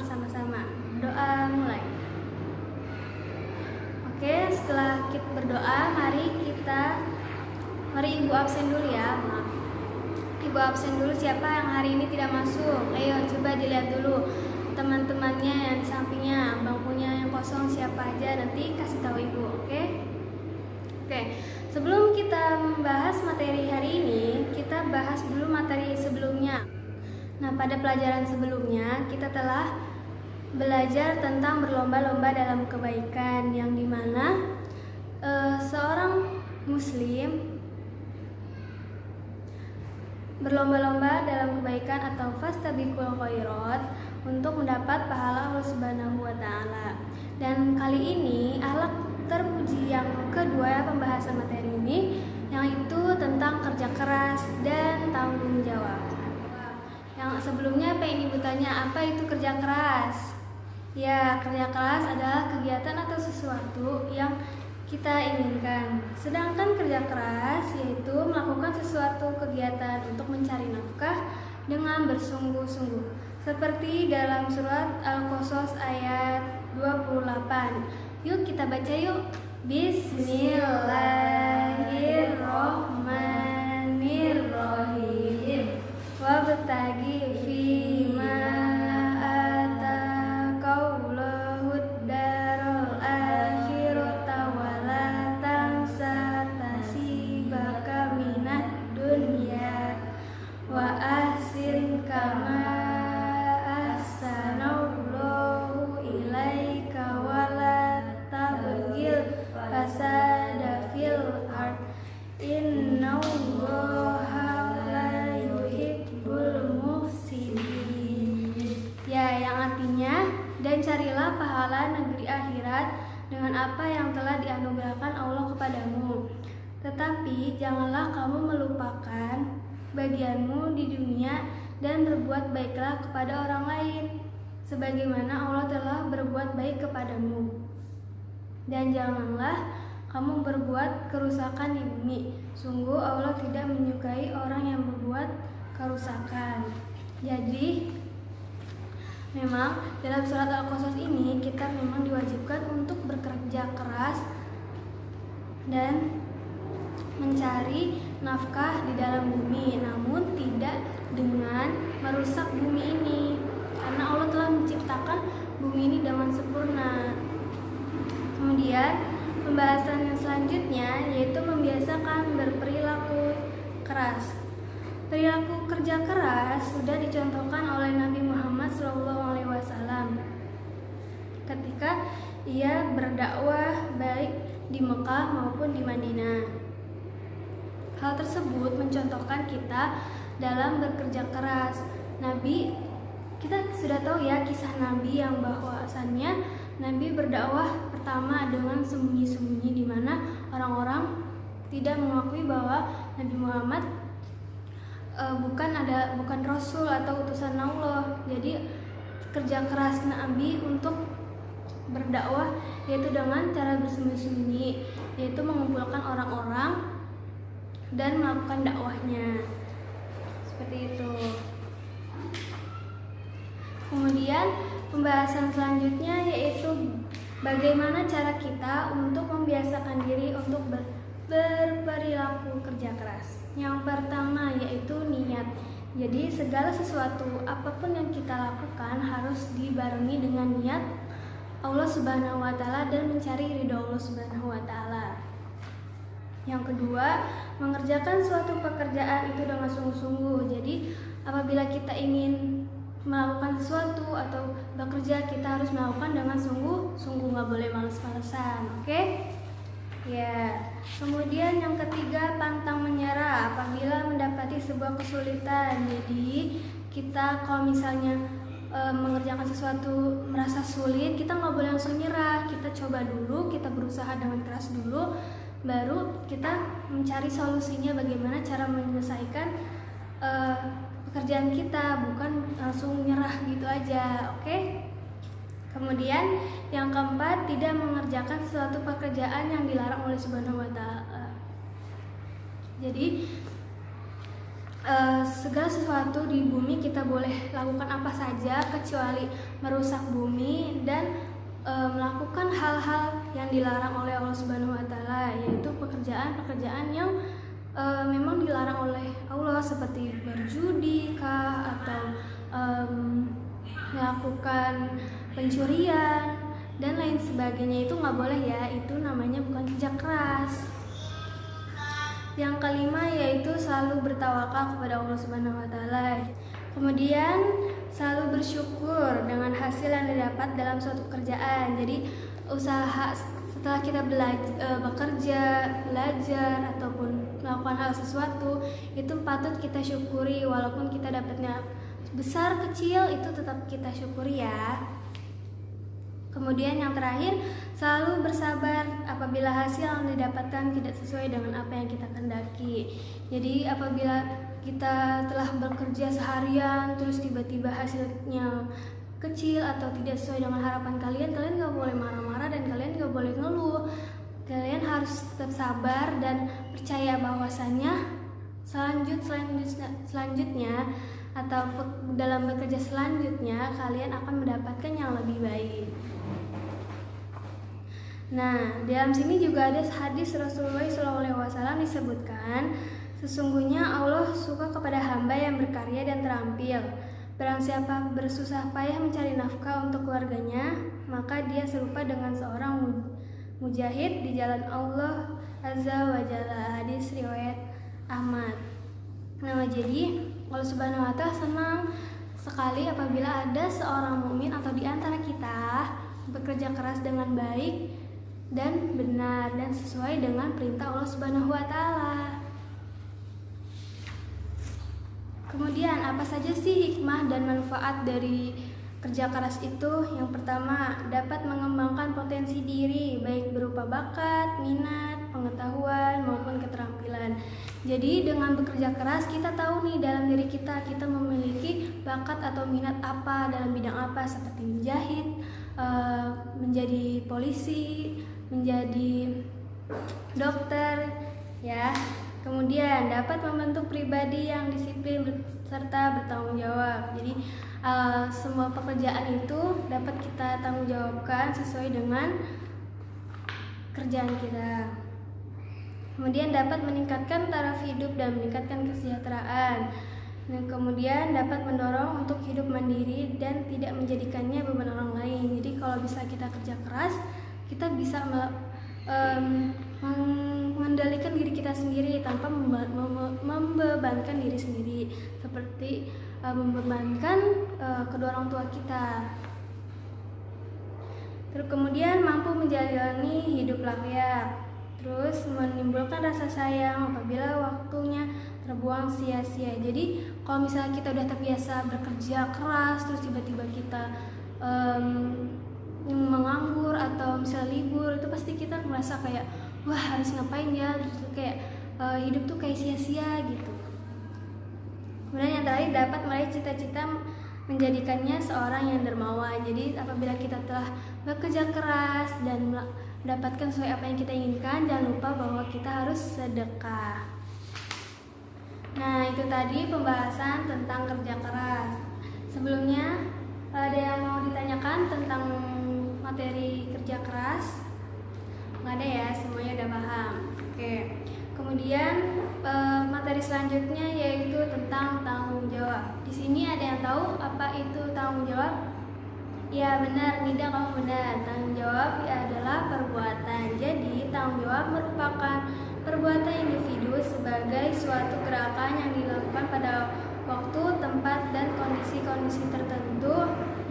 bersama-sama. Doa mulai. Oke, setelah kita berdoa, mari Ibu absen dulu ya. Maaf. Ibu absen dulu, siapa yang hari ini tidak masuk? Ayo coba dilihat dulu teman-temannya yang di sampingnya, bangkunya yang kosong siapa aja, nanti kasih tahu Ibu, oke? Oke, sebelum kita membahas materi hari ini, kita bahas dulu materi sebelumnya. Nah, pada pelajaran sebelumnya kita telah belajar tentang berlomba-lomba dalam kebaikan, yang dimana seorang muslim berlomba-lomba dalam kebaikan atau fastabiqul khairat untuk mendapat pahala Allah Subhanahu wa taala. Dan kali ini alat terpuji yang kedua pembahasan materi ini, yaitu tentang kerja keras dan tanggung jawab. Yang sebelumnya pengen Ibu tanya, apa itu kerja keras? Ya, kerja keras adalah kegiatan atau sesuatu yang kita inginkan. Sedangkan kerja keras yaitu melakukan sesuatu kegiatan untuk mencari nafkah dengan bersungguh-sungguh. Seperti dalam surat Al-Qasas ayat 28. Yuk kita baca yuk. Bismillahirrahmanirrahim. Wabtaghi fima ataqallahud daral akhirata wala tansa nasibaka minad dunya wa ahsin kama ahsanallahu ilaika wala tabghil fasada fil ard innallaha la yuhibbul mufsidin. Ya, yang artinya, dan carilah pahala negeri akhirat dengan apa yang telah dianugerahkan Allah kepadamu. Tetapi janganlah kamu melupakan bagianmu di dunia dan berbuat baiklah kepada orang lain sebagaimana Allah telah berbuat baik kepadamu. Dan janganlah kamu berbuat kerusakan di bumi. Sungguh Allah tidak menyukai orang yang berbuat kerusakan. Jadi memang dalam surat Al-Qasas ini kita memang diwajibkan untuk bekerja keras dan mencari nafkah di dalam bumi, namun tidak dengan merusak bumi ini, karena Allah telah menciptakan bumi ini dengan sempurna. Kemudian pembahasan yang selanjutnya yaitu membiasakan berperilaku keras. Perilaku kerja keras sudah dicontohkan oleh Nabi Muhammad SAW ketika ia berdakwah baik di Mekah maupun di Madinah. Hal tersebut mencontohkan kita dalam bekerja keras. Kita sudah tahu ya kisah Nabi yang bahwasannya Nabi berdakwah pertama dengan sembunyi-sembunyi, di mana orang-orang tidak mengakui bahwa Nabi Muhammad bukan Rasul atau utusan Allah. Jadi kerja keras Nabi untuk berdakwah yaitu dengan cara bersembunyi-sembunyi, yaitu mengumpulkan orang-orang dan melakukan dakwahnya. Seperti itu. Kemudian pembahasan selanjutnya yaitu bagaimana cara kita untuk membiasakan diri untuk berperilaku kerja keras. Yang pertama yaitu niat. Jadi segala sesuatu apapun yang kita lakukan harus dibarengi dengan niat Allah Subhanahu wa taala dan mencari ridho Allah Subhanahu wa taala. Yang kedua, mengerjakan suatu pekerjaan itu dengan sungguh-sungguh. Jadi apabila kita ingin melakukan sesuatu atau bekerja, kita harus melakukan dengan sungguh-sungguh, nggak boleh males-malesan, oke? Ya. Kemudian yang ketiga, pantang menyerah apabila mendapati sebuah kesulitan. Jadi kita kalau misalnya mengerjakan sesuatu merasa sulit, kita nggak boleh langsung nyerah. Kita coba dulu, kita berusaha dengan keras dulu, baru kita mencari solusinya bagaimana cara menyelesaikan pekerjaan kita, bukan langsung nyerah gitu aja, oke? Kemudian yang keempat, tidak mengerjakan suatu pekerjaan yang dilarang oleh Subhanahu wa taala. Jadi segala sesuatu di bumi kita boleh lakukan apa saja kecuali merusak bumi dan melakukan hal-hal yang dilarang oleh Allah Subhanahu wa taala, yaitu pekerjaan-pekerjaan yang memang dilarang oleh Allah, seperti berjudi kah, atau melakukan pencurian dan lain sebagainya. Itu nggak boleh ya, itu namanya bukan kerja keras. Yang kelima yaitu selalu bertawakal kepada Allah Subhanahu wa taala. Kemudian selalu bersyukur dengan hasil yang didapat dalam suatu pekerjaan. Jadi usaha setelah kita bekerja, belajar ataupun melakukan hal sesuatu, itu patut kita syukuri, walaupun kita dapatnya besar kecil itu tetap kita syukuri ya. Kemudian yang terakhir, selalu bersabar apabila hasil yang didapatkan tidak sesuai dengan apa yang kita kehendaki. Jadi apabila kita telah bekerja seharian terus tiba-tiba hasilnya kecil atau tidak sesuai dengan harapan kalian gak boleh marah-marah dan kalian gak boleh ngeluh. Kalian harus tetap sabar dan percaya bahwasannya selanjutnya atau dalam bekerja selanjutnya kalian akan mendapatkan yang lebih baik. Nah, dalam sini juga ada hadis Rasulullah SAW disebutkan, sesungguhnya Allah suka kepada hamba yang berkarya dan terampil. Barang siapa bersusah payah mencari nafkah untuk keluarganya, maka dia serupa dengan seorang mujahid di jalan Allah Azza wa Jalla. Hadis riwayat Ahmad. Nah, jadi Allah Subhanahu wa taala senang sekali apabila ada seorang mukmin atau di antara kita bekerja keras dengan baik dan benar dan sesuai dengan perintah Allah Subhanahu wa taala. Kemudian apa saja sih hikmah dan manfaat dari kerja keras itu? Yang pertama, dapat mengembangkan potensi diri baik berupa bakat, minat, pengetahuan maupun keterampilan. Jadi dengan bekerja keras kita tahu nih dalam diri kita memiliki bakat atau minat apa dalam bidang apa, seperti menjahit, menjadi polisi, menjadi dokter ya. Kemudian dapat membentuk pribadi yang disiplin serta bertanggung jawab. Jadi semua pekerjaan itu dapat kita tanggung jawabkan sesuai dengan kerjaan kita. Kemudian dapat meningkatkan taraf hidup dan meningkatkan kesejahteraan. Dan kemudian dapat mendorong untuk hidup mandiri dan tidak menjadikannya beban orang lain. Jadi kalau bisa kita kerja keras, kita bisa mengendalikan diri kita sendiri tanpa membebankan diri sendiri, seperti membebankan kedua orang tua kita. Terus kemudian mampu menjalani hidup layak. Terus menimbulkan rasa sayang apabila waktunya terbuang sia-sia. Jadi kalau misalnya kita udah terbiasa bekerja keras, terus tiba-tiba kita menganggur atau misalnya libur, itu pasti kita merasa kayak wah harus ngapain ya, terus kayak hidup tuh kayak sia-sia gitu. Kemudian yang terakhir, dapat meraih cita-cita menjadikannya seorang yang dermawan. Jadi apabila kita telah bekerja keras dan mendapatkan sesuai apa yang kita inginkan, jangan lupa bahwa kita harus sedekah. Nah, itu tadi pembahasan tentang kerja keras. Sebelumnya ada yang mau ditanyakan tentang materi kerja keras? Nggak ada ya, semuanya udah paham. Oke. Kemudian materi selanjutnya yaitu tentang tanggung jawab. Di sini ada yang tahu apa itu tanggung jawab? Ya benar, Nida, kamu benar. Tanggung jawab adalah perbuatan. Jadi tanggung jawab merupakan perbuatan individu sebagai suatu gerakan yang dilakukan pada waktu, tempat, dan kondisi-kondisi tertentu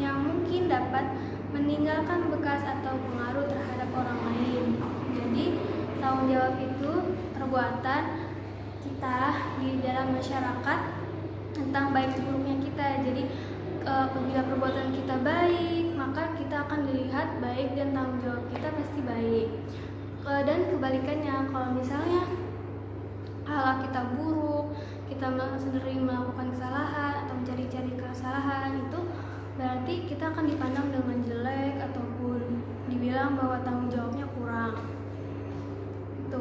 yang mungkin dapat meninggalkan bekas atau pengaruh terhadap orang lain. Jadi tanggung jawab itu perbuatan kita di dalam masyarakat tentang baik buruknya kita. Jadi apabila perbuatan kita baik, maka kita akan dilihat baik dan tanggung jawab kita pasti baik. Dan kebalikannya, kalau misalnya hal kita buruk, kita sering melakukan kesalahan atau mencari-cari kesalahan, itu berarti kita akan dipandang dengan jelek ataupun dibilang bahwa tanggung jawabnya kurang. Itu.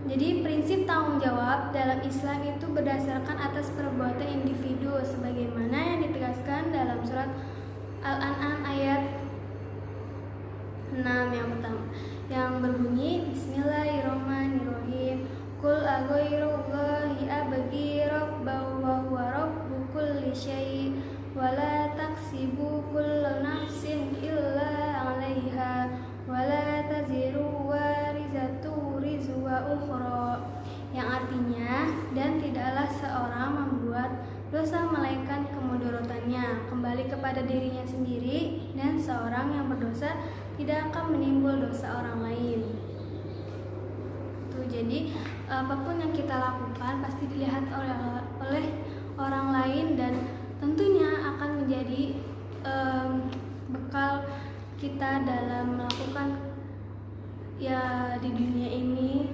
Jadi prinsip tanggung jawab dalam Islam itu berdasarkan atas perbuatan individu sebagaimana yang ditegaskan dalam surat Al-An'am ayat 6 yang pertama, yang berbunyi Bismillahirrahmanirrahim. Qul aghairullahi abghi rabban wa huwa rabbu kulli syai' wa la taksibu kullu nafsin illa 'alaiha wa la taziru warizatu rizwa ukhra, yang artinya, dan tidaklah seorang membuat dosa melainkan kemudarotannya kembali kepada dirinya sendiri, dan seorang yang berdosa tidak akan menimbul dosa orang lain. Tuh, jadi apapun yang kita lakukan pasti dilihat oleh orang lain dan tentunya akan menjadi bekal kita dalam melakukan ya di dunia ini,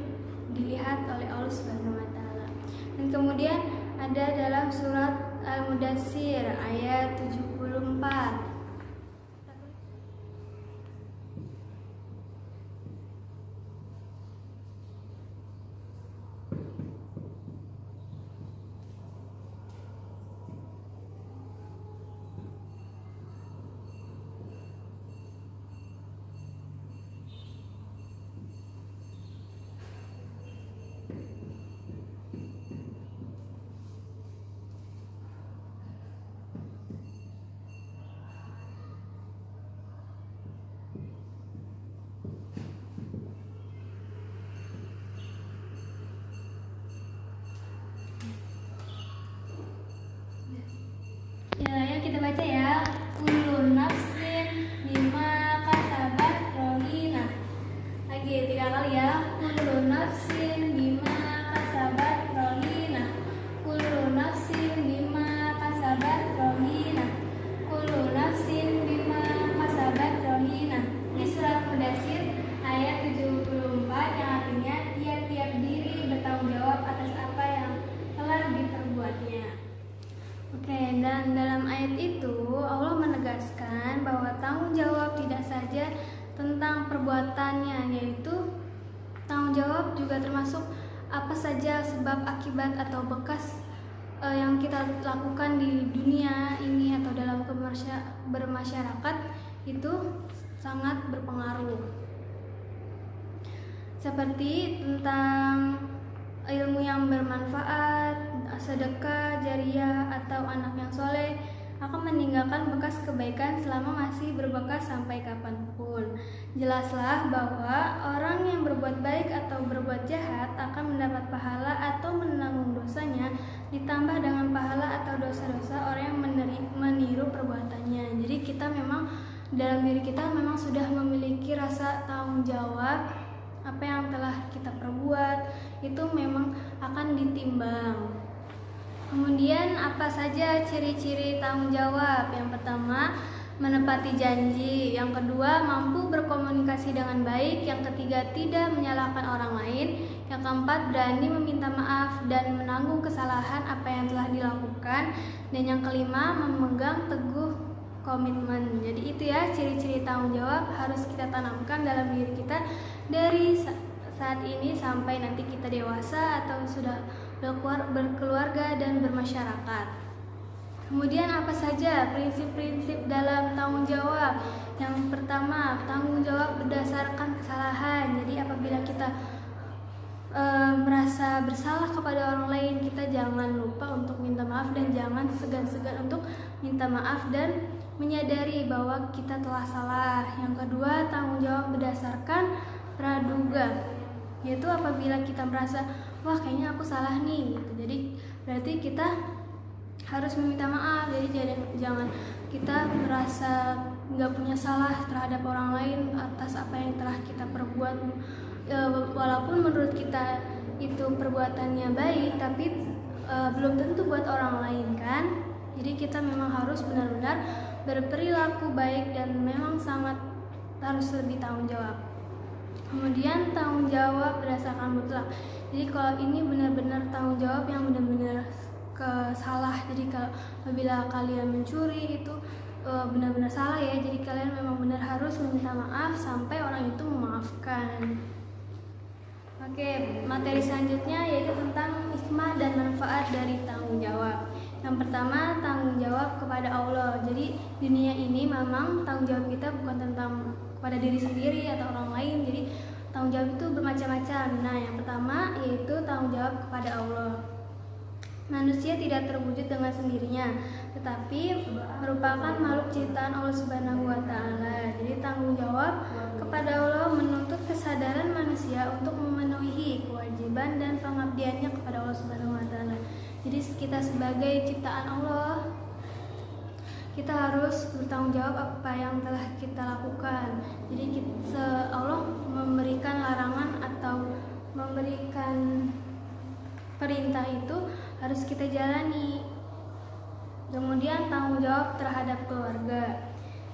dilihat oleh Allah Subhanahu wa taala. Dan kemudian ada dalam surat Al-Mudaththir ayat 74. Ya, yang kita baca ya, kullu nafsin bima kasabat rahina. Lagi 3 kali ya, kullu nafsin bima kasabat rahina. Kullu nafsin bima kasabat rahina. Kullu nafsin bima kasabat rahina. Ini surat Mudaththir ayat 74 yang artinya tiap-tiap diri bertanggung jawab atas apa yang telah diperbuatnya. Oke, dan dalam ayat itu Allah menegaskan bahwa tanggung jawab tidak saja tentang perbuatannya, yaitu tanggung jawab juga termasuk apa saja sebab akibat atau bekas yang kita lakukan di dunia ini atau dalam bermasyarakat itu sangat berpengaruh. Seperti tentang ilmu yang bermanfaat, sedekah jariyah, atau anak yang soleh akan meninggalkan bekas kebaikan selama masih berbekas sampai kapanpun. Jelaslah bahwa orang yang berbuat baik atau berbuat jahat akan mendapat pahala atau menanggung dosanya, ditambah dengan pahala atau dosa-dosa orang yang meniru perbuatannya. Jadi kita memang dalam diri kita memang sudah memiliki rasa tanggung jawab. Apa yang telah kita perbuat itu memang akan ditimbang. Kemudian apa saja ciri-ciri tanggung jawab? Yang pertama, menepati janji. Yang kedua, mampu berkomunikasi dengan baik. Yang ketiga, tidak menyalahkan orang lain. Yang keempat, berani meminta maaf dan menanggung kesalahan apa yang telah dilakukan. Dan yang kelima, memegang teguh komitmen. Jadi itu ya ciri-ciri tanggung jawab harus kita tanamkan dalam diri kita dari saat ini sampai nanti kita dewasa atau sudah berkeluarga dan bermasyarakat. Kemudian apa saja prinsip-prinsip dalam tanggung jawab? Yang pertama, tanggung jawab berdasarkan kesalahan. Jadi apabila kita merasa bersalah kepada orang lain, kita jangan lupa untuk minta maaf dan jangan segan-segan untuk minta maaf dan menyadari bahwa kita telah salah. Yang kedua, tanggung jawab berdasarkan praduga, yaitu apabila kita merasa wah kayaknya aku salah nih gitu. Jadi berarti kita harus meminta maaf. Jadi jangan kita merasa nggak punya salah terhadap orang lain atas apa yang telah kita perbuat, walaupun menurut kita itu perbuatannya baik, tapi belum tentu buat orang lain kan. Jadi kita memang harus benar-benar berperilaku baik dan memang sangat harus lebih tanggung jawab. Kemudian tanggung jawab berdasarkan mutlak. Jadi kalau ini benar-benar tanggung jawab yang benar-benar salah. Jadi kalau apabila kalian mencuri itu benar-benar salah ya. Jadi kalian memang benar harus meminta maaf sampai orang itu memaafkan. Oke, materi selanjutnya yaitu tentang hikmah dan manfaat dari tanggung jawab. Yang pertama, tanggung jawab kepada Allah. Jadi dunia ini memang tanggung jawab kita bukan tentang kepada diri sendiri atau orang lain. Jadi tanggung jawab itu bermacam-macam. Nah, yang pertama yaitu tanggung jawab kepada Allah. Manusia tidak terwujud dengan sendirinya, tetapi merupakan makhluk ciptaan Allah Subhanahu wa taala. Jadi tanggung jawab kepada Allah menuntut kesadaran manusia untuk memenuhi kewajiban dan pengabdiannya kepada Allah Subhanahu wa taala. Jadi kita sebagai ciptaan Allah, kita harus bertanggung jawab apa yang telah kita lakukan. Jadi Allah memberikan larangan atau memberikan perintah itu harus kita jalani. Kemudian tanggung jawab terhadap keluarga.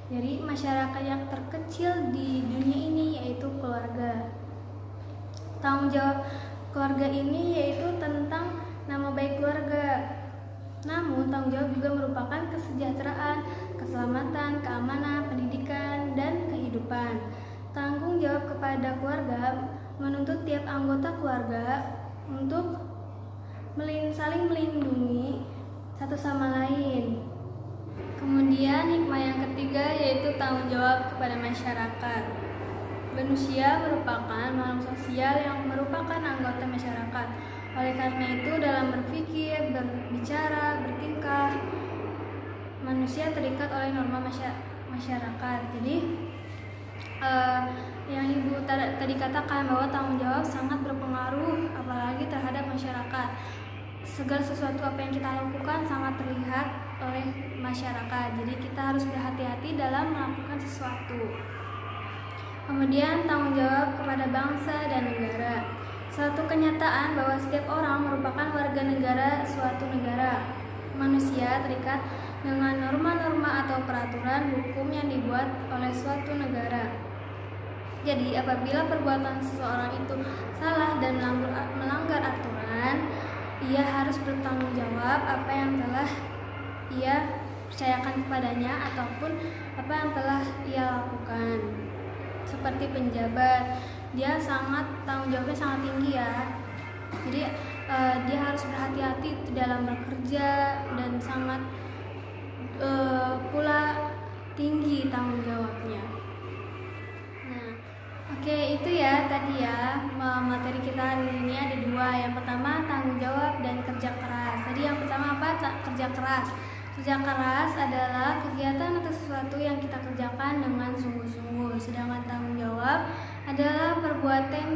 Jadi masyarakat yang terkecil di dunia ini yaitu keluarga. Tanggung jawab keluarga ini yaitu tentang nama baik keluarga. Namun tanggung jawab juga merupakan kesejahteraan, keselamatan, keamanan, pendidikan, dan kehidupan. Tanggung jawab kepada keluarga menuntut tiap anggota keluarga untuk saling melindungi satu sama lain. Kemudian hikmah yang ketiga yaitu tanggung jawab kepada masyarakat. Manusia merupakan makhluk sosial yang merupakan anggota masyarakat. Oleh karena itu dalam berpikir, berbicara, bertingkah, manusia terikat oleh norma masyarakat. Jadi yang Ibu tadi katakan bahwa tanggung jawab sangat berpengaruh apalagi terhadap masyarakat. Segala sesuatu apa yang kita lakukan sangat terlihat oleh masyarakat. Jadi kita harus berhati-hati dalam melakukan sesuatu. Kemudian tanggung jawab kepada bangsa dan negara. Suatu kenyataan bahwa setiap orang merupakan warga negara suatu negara. Manusia terikat dengan norma-norma atau peraturan hukum yang dibuat oleh suatu negara. Jadi apabila perbuatan seseorang itu salah dan melanggar aturan, ia harus bertanggung jawab apa yang telah ia percayakan kepadanya ataupun apa yang telah ia lakukan. Seperti penjabat, dia tanggung jawabnya sangat tinggi ya. Jadi dia harus berhati-hati dalam bekerja dan sangat pula tinggi tanggung jawabnya. Nah, oke, itu ya tadi ya materi kita hari ini ada dua. Yang pertama tanggung jawab dan kerja keras. Tadi yang pertama apa? Kerja keras. Kerja keras adalah kegiatan atau sesuatu yang kita kerjakan dengan sungguh-sungguh. Sedangkan tanggung jawab adalah perbuatan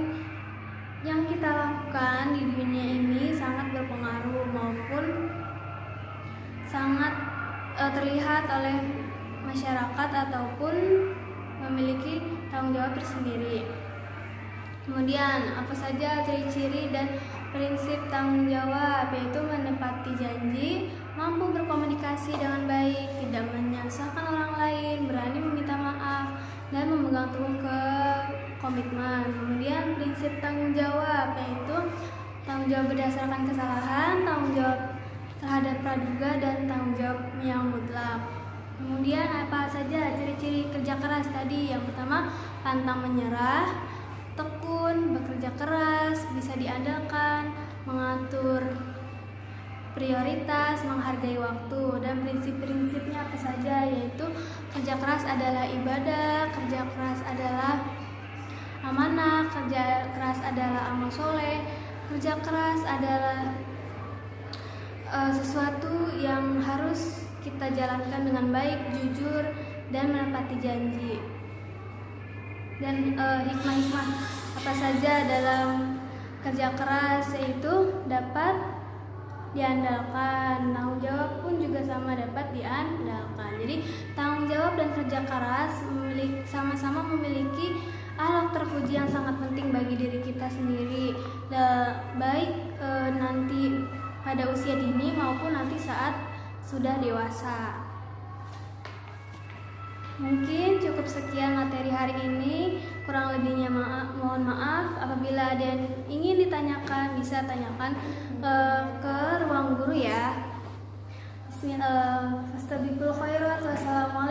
yang kita lakukan di dunia ini sangat berpengaruh maupun sangat terlihat oleh masyarakat ataupun memiliki tanggung jawab tersendiri. Kemudian apa saja ciri-ciri dan prinsip tanggung jawab? Yaitu menepati janji, mampu berkomunikasi dengan baik, tidak menyalahkan orang lain, berani meminta maaf, dan memegang teguh ke komitmen. Kemudian prinsip tanggung jawab yaitu tanggung jawab berdasarkan kesalahan, tanggung jawab terhadap praduga, dan tanggung jawab yang mutlak. Kemudian apa saja ciri-ciri kerja keras tadi? Yang pertama pantang menyerah, tekun, bekerja keras, bisa diandalkan, mengatur prioritas, menghargai waktu. Dan prinsip-prinsipnya apa saja? Yaitu kerja keras adalah ibadah, kerja keras adalah amanah, kerja keras adalah amal soleh, kerja keras adalah sesuatu yang harus kita jalankan dengan baik, jujur, dan menepati janji. Dan hikmah-hikmah apa saja dalam kerja keras? Yaitu dapat diandalkan, tanggung jawab pun juga sama dapat diandalkan. Jadi tanggung jawab dan kerja keras sama-sama memiliki akhlak terpuji yang sangat penting bagi diri kita sendiri, baik nanti pada usia dini maupun nanti saat sudah dewasa. Mungkin cukup sekian materi hari ini, kurang lebihnya mohon maaf. Apabila ada yang ingin ditanyakan bisa tanyakan ke ruang guru ya. Bismillahirrahmanirrahim. Wassalamualaikum